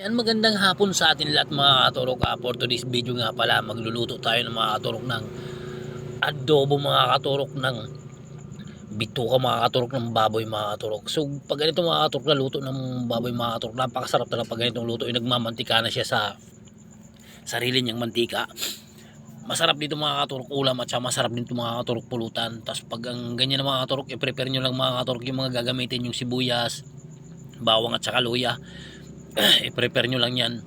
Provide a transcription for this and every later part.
Yan, magandang hapon sa atin lahat mga katurok. For today's video nga pala, magluluto tayo ng mga katurok ng adobo mga katurok, ng bituka mga katurok, ng baboy mga katurok. So pag ganito mga katurok na luto ng baboy mga katurok, napakasarap talaga pag ganitong luto. Yung nagmamantika na siya sa sarili niyang mantika. Masarap dito mga katurok ulam, at saka masarap din ito mga katurok pulutan. Tapos pag ang ganyan na mga katurok, i-prepare nyo lang mga katurok yung mga gagamitin, yung sibuyas, bawang at saka luya. I-prepare nyo lang yan.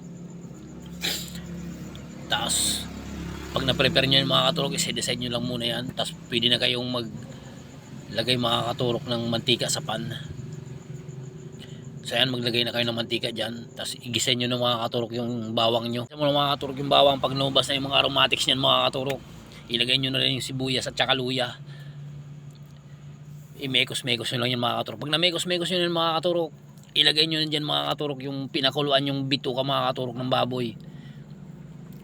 Tapos pag na-prepare nyo yung mga katurok, i-decide nyo lang muna yan. Tapos pwede na kayong maglagay mga katurok ng mantika sa pan. So yan, maglagay na kayo ng mantika dyan. Tapos igisa nyo ng mga katurok yung bawang nyo. Sa mga katurok yung bawang, pag lumabas na yung mga aromatics nyan mga katurok, ilagay nyo na rin yung sibuyas at saka luya. I-mekos-mekos nyo lang yan mga katurok. Pag na-mekos-mekos nyo yung mga katurok, ilagay nyo na dyan mga katurok yung pinakuluan yung bituka mga katurok ng baboy.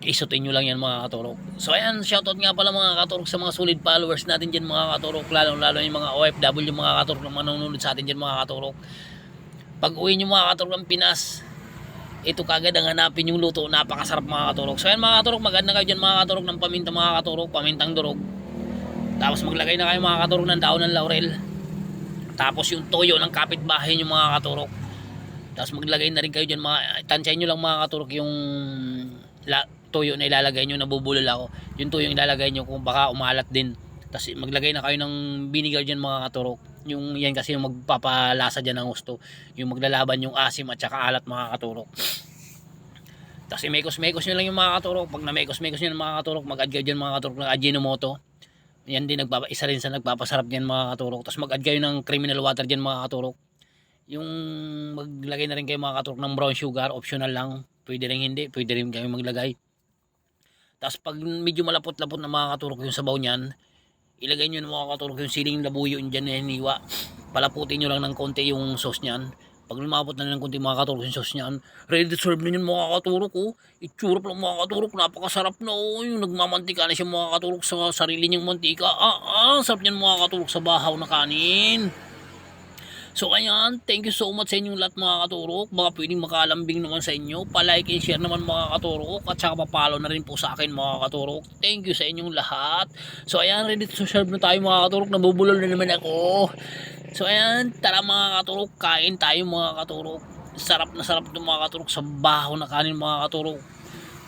Isutin nyo lang yan mga katurok. So ayan, shoutout nga pala mga katurok sa mga solid followers natin dyan mga katurok, lalo yung mga OFW mga katurok na manonood sa atin dyan mga katurok. Pag uwi nyo mga katurok ng Pinas, ito kagad ang hanapin yung luto, napakasarap mga katurok. So ayan mga katurok, maganda kayo dyan mga katurok ng paminta mga katurok, pamintang durog. Tapos maglagay na kayo mga katurok ng daon ng laurel. Tapos yung toyo ng kapitbahay nyo mga katurok. Tapos maglagay na rin kayo dyan mga, tansyahin nyo lang mga katurok yung toyo na ilalagay nyo, nabubulol ako. Yung toyo yung ilalagay nyo kung baka umalat din. Tapos maglagay na kayo ng vinegar dyan mga katurok. Yung yan kasi yung magpapalasa dyan ng gusto. Yung maglalaban yung asim at saka alat mga katurok. Tapos i-mekos-mekos nyo lang yung mga katurok. Pag na-mekos-mekos nyo yung mga katurok, mag-add kayo dyan mga katurok ng Ajinomoto. Yan din, isa rin sa nagpapasarap dyan mga katurok. Tapos mag-add kayo ng criminal water dyan mga katurok. Yung maglagay na rin kayo mga katurok ng brown sugar, optional lang. Pwede rin hindi, pwede rin kayo maglagay. Tapos pag medyo malapot-lapot na mga katurok yung sabaw nyan, ilagay nyo ng mga katurok yung siling labuyo dyan na hiniwa. Palaputin nyo lang ng konti yung sauce nyan. Pag lumapot na ng konti mga katurok yung sauce nyan, ready to serve na yun mga katurok. Oh. Itsura pa lang mga katurok, napakasarap na. Oh. Yung nagmamantika na siya mga katurok sa sarili niyang mantika. Sarap niyan mga katurok sa bahaw na kanin. So ayan, thank you so much sa inyong lahat mga katurok. Baka pwedeng makalambing naman sa inyo. Pa-like and share naman mga katurok. At saka pa-follow na rin po sa akin mga katurok. Thank you sa inyong lahat. So ayan, ready to serve na tayo mga katurok. Nabubulol na naman ako. So ayan, tara mga katurok. Kain tayo mga katurok. Sarap na sarap itong mga katurok sa bahaw na kanin mga katurok.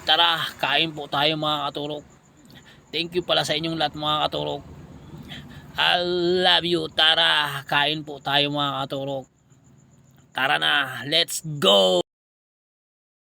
Tara, kain po tayo mga katurok. Thank you pala sa inyong lahat mga katurok. I love you. Tara, kain po tayo mga katurok. Tara na, let's go!